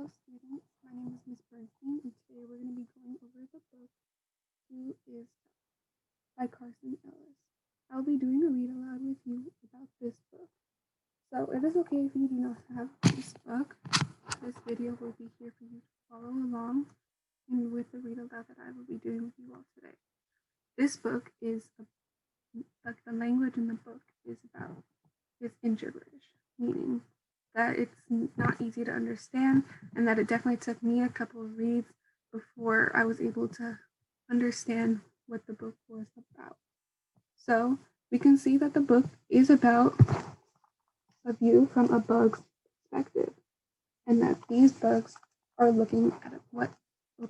Hello students, my name is Miss Bernstein and today we're going to be going over the book Who Is by Carson Ellis. I'll be doing a read aloud with you about this book. So it is okay if you do not have this book. This video will be here for you to follow along and with the read aloud that I will be doing with you all today. This book is like the language in the book is in gibberish, meaning that it's not easy to understand and that it definitely took me a couple of reads before I was able to understand what the book was about. So we can see that the book is about a view from a bug's perspective and that these bugs are looking at a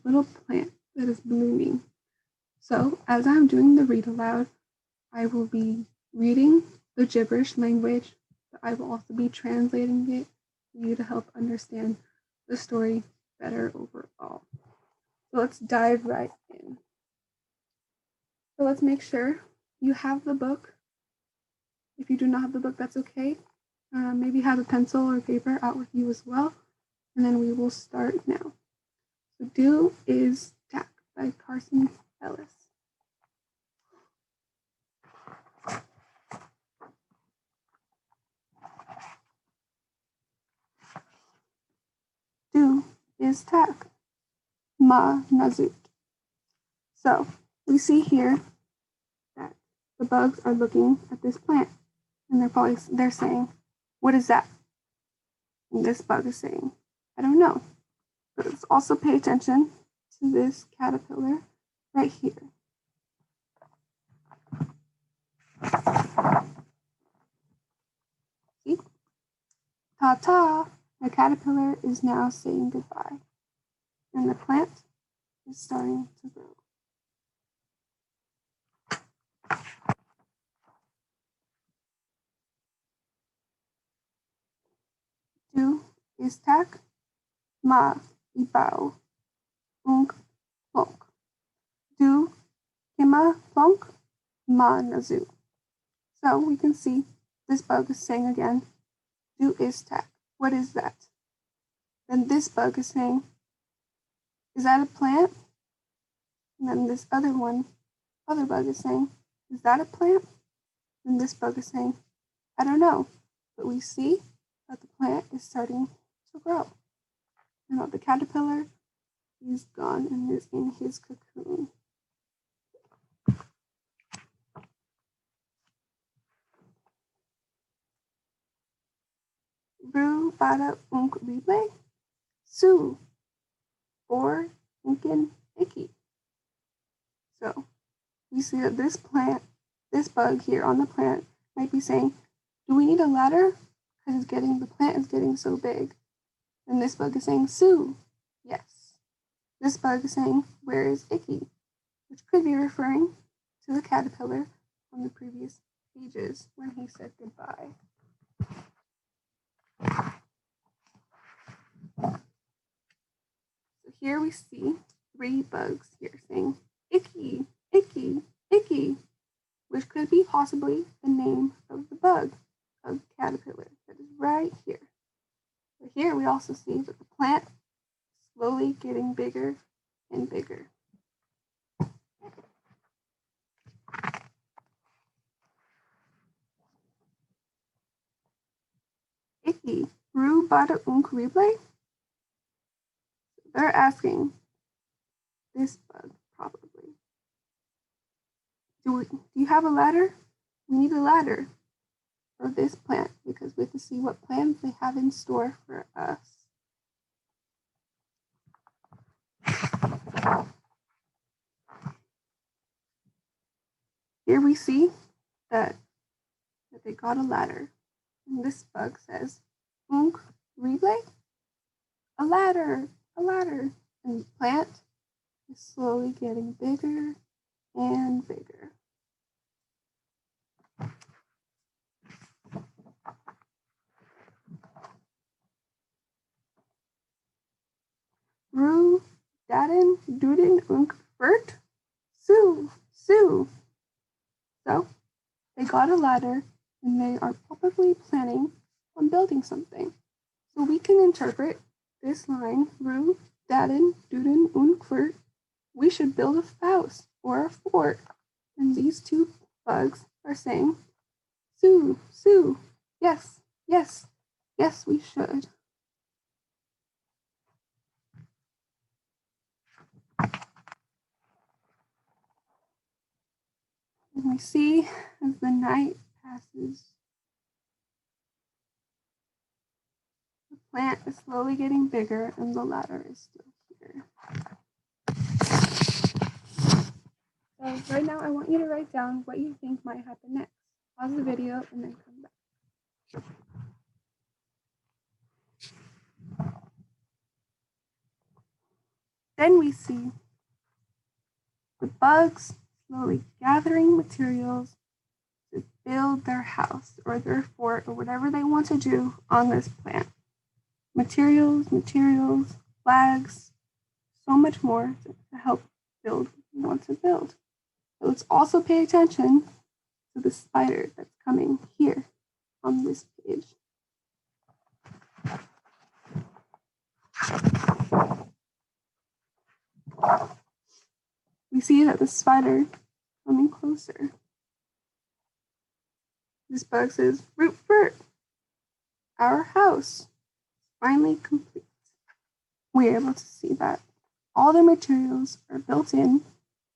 little plant that is blooming. So as I'm doing the read aloud, I will be reading the gibberish language, but I will also be translating it for you to help understand the story better overall. So let's dive right in. So let's make sure you have the book. If you do not have the book, that's okay. Maybe have a pencil or paper out with you as well. And then we will start now. So Do Iz Tak by Carson Ellis. Do Iz Tak Ma Nazut. So we see here that the bugs are looking at this plant and they're saying, what is that? And this bug is saying, I don't know. But let's also pay attention to this caterpillar right here. See? Ta-ta! The caterpillar is now saying goodbye. And the plant is starting to grow. Do Iz Tak Ma Ibao Unk Plonk. Do Kima Plonk Ma Nazu. So we can see this bug is saying again, Do Iz Tak. What is that? Then this bug is saying, is that a plant? And then this other bug is saying, is that a plant? And this bug is saying, I don't know. But we see that the plant is starting to grow. And that the caterpillar is gone and is in his cocoon. Ru Bada Unk Lible Su or Inkin Icky. So we see that this bug here on the plant might be saying, do we need a ladder? Because the plant is getting so big. And this bug is saying, Sue, yes. This bug is saying, where is Icky? Which could be referring to the caterpillar on the previous pages when he said goodbye. So here we see 3 bugs here saying, Icky, Icky, Icky, which could be possibly the name of the bug, of the caterpillar that is right here. But here we also see that the plant is slowly getting bigger and bigger. Icky, Ru Bada Unk Rible? They're asking this bug, probably. Do you have a ladder? We need a ladder for this plant because we have to see what plans they have in store for us. Here we see that they got a ladder. And this bug says, Unk Rible? A ladder, a ladder. And the plant is slowly getting bigger and bigger. Ru, Daden, Duden, Unk, Bert, Sue, Sue. So they got a ladder and they are probably planning on building something. So we can interpret this line, Rue, Daden, Duden, und Quert, we should build a house or a fort. And these two bugs are saying, Sue, Sue, yes, yes, yes, we should. And we see as the night passes, the plant is slowly getting bigger and the ladder is still here. So right now I want you to write down what you think might happen next. Pause the video and then come back. Then we see the bugs slowly gathering materials to build their house or their fort or whatever they want to do on this plant. Materials, flags, so much more to help build what you want to build. But let's also pay attention to the spider that's coming here on this page. We see that the spider is coming closer. This bug says, Root Bert, our house finally complete. We're able to see that all the materials are built in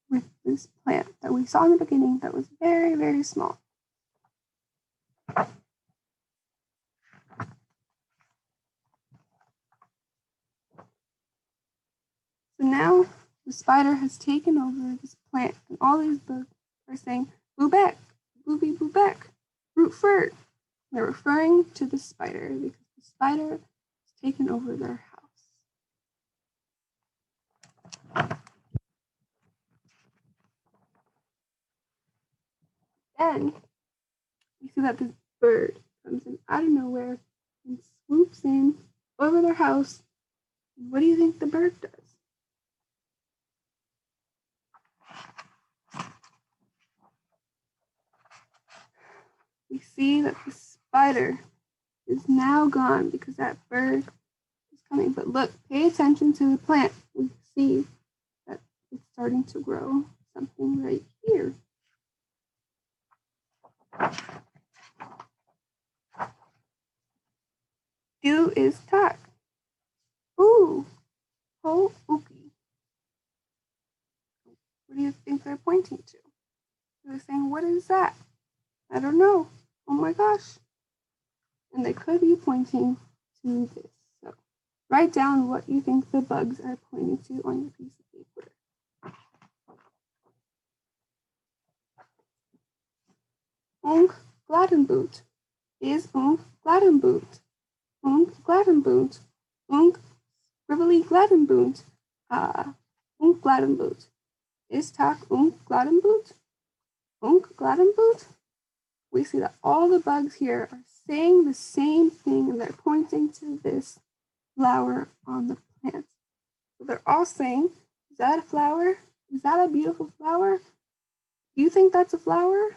with this plant that we saw in the beginning that was very, very small. So now the spider has taken over this plant and all these bugs are saying, boo back, booby boo back, root furt. They're referring to the spider because the spider has taken over their house. Then we see that this bird comes in out of nowhere and swoops in over their house. What do you think the bird does? We see that the spider is now gone because that bird is coming. But look, pay attention to the plant. We see that it's starting to grow something right here. Du Iz Tak. Ooh, ho uki. What do you think they're pointing to? They're saying, what is that? I don't know. Oh my gosh. And they could be pointing to this. So write down what you think the bugs are pointing to on your piece of paper. Unk Gladenboot is Unk Gladenboot. Unk Gladenboot. Unk Scribbly Gladenboot. Unk Gladenboot. Iz Tak Gladenboot. Unk Gladenboot. We see that all the bugs here are saying the same thing and they're pointing to this flower on the plant. So they're all saying, is that a flower? Is that a beautiful flower? Do you think that's a flower?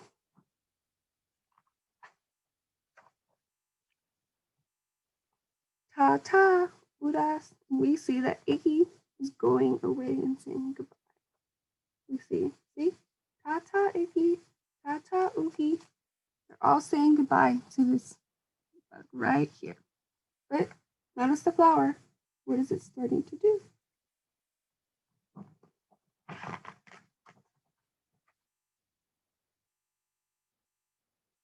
Ta-ta, Udas. We see that Icky is going away and saying goodbye. We see, ta-ta, Icky, ta-ta, Uki. They're all saying goodbye to this bug right here. But notice the flower. What is it starting to do?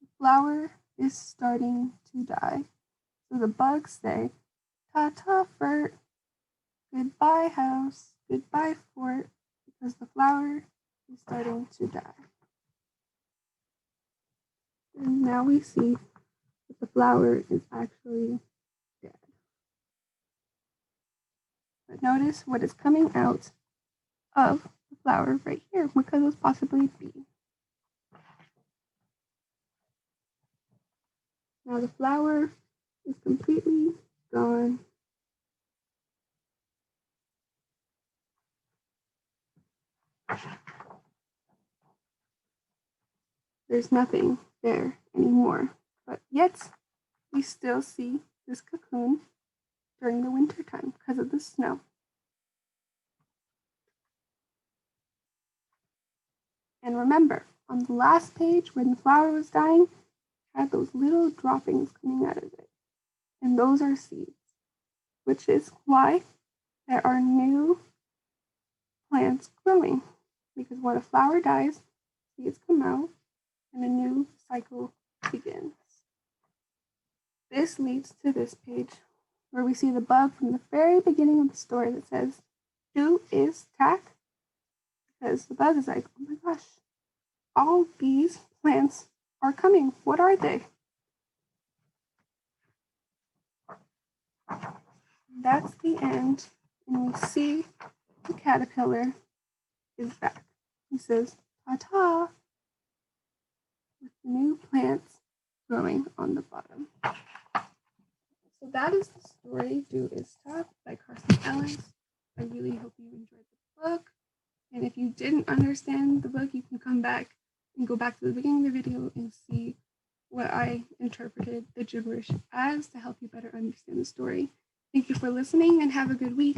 The flower is starting to die. So the bugs say, ta-ta, furt, goodbye, house, goodbye, fort, because the flower is starting to die. And now we see that the flower is actually dead. But notice what is coming out of the flower right here. What could this possibly be? Now the flower is completely gone. There's nothing there anymore. But yet we still see this cocoon during the winter time because of the snow. And remember, on the last page when the flower was dying, it had those little droppings coming out of it. And those are seeds, which is why there are new plants growing. Because when a flower dies, seeds come out and a new cycle begins. This leads to this page where we see the bug from the very beginning of the story that says, "Do Iz Tak?" Because the bug is like, oh my gosh, all these plants are coming. What are they? That's the end. And we see the caterpillar is back. He says, ta-ta, with new plants growing on the bottom. So that is the story, Do Iz Tak by Carson Ellis. I really hope you enjoyed the book. And if you didn't understand the book, you can come back and go back to the beginning of the video and see what I interpreted the gibberish as to help you better understand the story. Thank you for listening and have a good week.